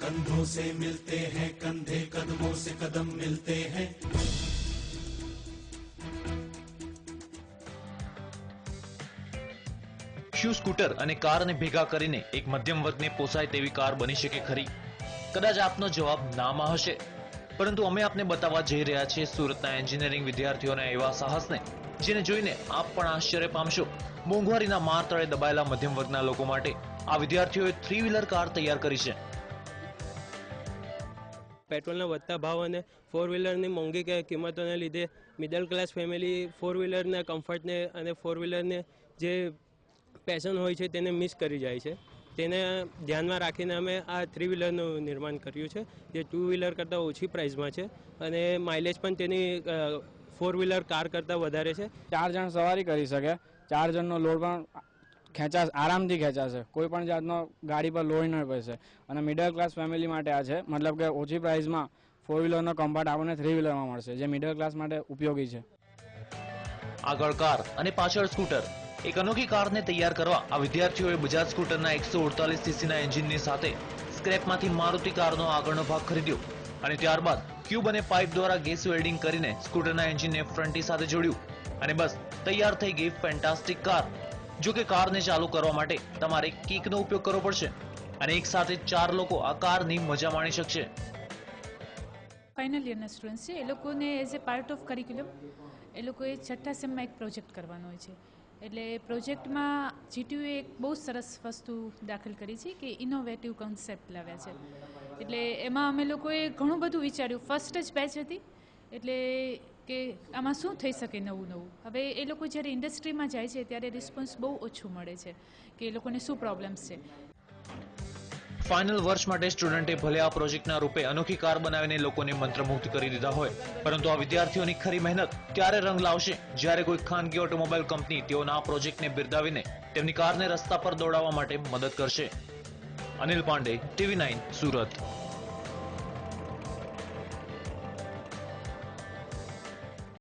कंधों से मिलते हैं कंधे, कदमों से कदम मिलते हैं। શું સ્કૂટર અને કારને ભેગા કરીને એક મધ્યમ વર્ગને પોસાય તેવી કાર બની શકે ખરી? કદાચ આપનો જવાબ નામાં હશે, પરંતુ અમે આપને બતાવવા જઈ રહ્યા છીએ સુરતના એન્જિનિયરિંગ વિદ્યાર્થીઓના એવા સાહસને જેને જોઈને આપ પણ આશ્ચર્ય પામશો। મોંઘવારીના માર તળે દબાયેલા મધ્યમ વર્ગના લોકો માટે આ વિદ્યાર્થીઓએ 3 વ્હીલર કાર તૈયાર કરી છે। પેટ્રોલના વધતા ભાવ અને 4 વ્હીલરની મોંઘી કિંમતોને લીધે મિડલ ક્લાસ ફેમિલી 4 વ્હીલરના કમ્ફર્ટને અને 4 વ્હીલરને જે પેશન હોય છે તેને મિસ કરી જાય છે। તેને ધ્યાનમાં રાખીને અમે આ 3 વ્હીલરનું નિર્માણ કર્યું છે, જે 2 વ્હીલર કરતાં ઓછી પ્રાઇસમાં છે અને માઇલેજ પણ તેની 4 વ્હીલર કાર કરતાં વધારે છે। 4 જણ સવારી કરી શકે, 4 જણનો લોડ પણ આરામથી ખેંચાશે, કોઈ પણ જાતનો ગાડી પર લોડ ન પડશે અને મિડલ ક્લાસ ફેમિલી માટે આ છે, મતલબ કે ઓછી પ્રાઇસમાં 4 વ્હીલરનો કમ્ફર્ટ આપણને 3 વ્હીલરમાં મળશે, જે મિડલ ક્લાસ માટે ઉપયોગી છે। આગળ કાર અને પાછળ સ્કૂટર, એક અનોખી કારને તૈયાર કરવા આ વિદ્યાર્થીઓએ બજાજ સ્કૂટરના 148 સીસીના એન્જિનની સાથે સ્ક્રેપમાંથી મારુતિ કારનો આગળનો ભાગ ખરીદ્યો અને ત્યારબાદ ક્યુબ અને પાઇપ દ્વારા ગેસ વેલ્ડિંગ કરીને સ્કૂટરના એન્જિનને ફ્રન્ટી સાથે જોડ્યું અને બસ તૈયાર થઈ ગઈ ફેન્ટાસ્ટિક કાર। જો કે કારને ચાલુ કરવા માટે તમારે કિકનો ઉપયોગ કરવો પડશે અને એક સાથે 4 લોકો આ કારની મજા માણી શકશે। ફાઇનલ યરના સ્ટુડન્ટ્સ છે, એ લોકોને as a part of curriculum એ લોકોએ છઠ્ઠા સેમમાં એક પ્રોજેક્ટ કરવાનો હોય છે। એટલે પ્રોજેક્ટમાં જીટીયુએ એક બહુ સરસ વસ્તુ દાખલ કરી છે કે ઇનોવેટિવ કોન્સેપ્ટ લાવ્યા છે। એટલે એમાં અમે લોકોએ ઘણું બધું વિચાર્યું। ફર્સ્ટ જ બેચ હતી એટલે કે આમાં શું થઈ શકે નવું નવું। હવે એ લોકો જ્યારે ઇન્ડસ્ટ્રીમાં જાય છે ત્યારે રિસ્પોન્સ બહુ ઓછું મળે છે કે એ લોકોને શું પ્રોબ્લેમ્સ છે। ફાઇનલ વર્ષ માટે સ્ટુડન્ટે ભલે આ પ્રોજેક્ટના રૂપે અનોખી કાર બનાવીને લોકોને મંત્રમુગ્ધ કરી દીધા હોય, પરંતુ આ વિદ્યાર્થીઓની ખરી મહેનત ત્યારે રંગ લાવશે જ્યારે કોઈ ખાનગી ઓટોમોબાઈલ કંપની તેઓના આ પ્રોજેક્ટને બિરદાવીને તેમની કારને રસ્તા પર દોડાવવા માટે મદદ કરશે। અનિલ પાંડે, TV9 સુરત।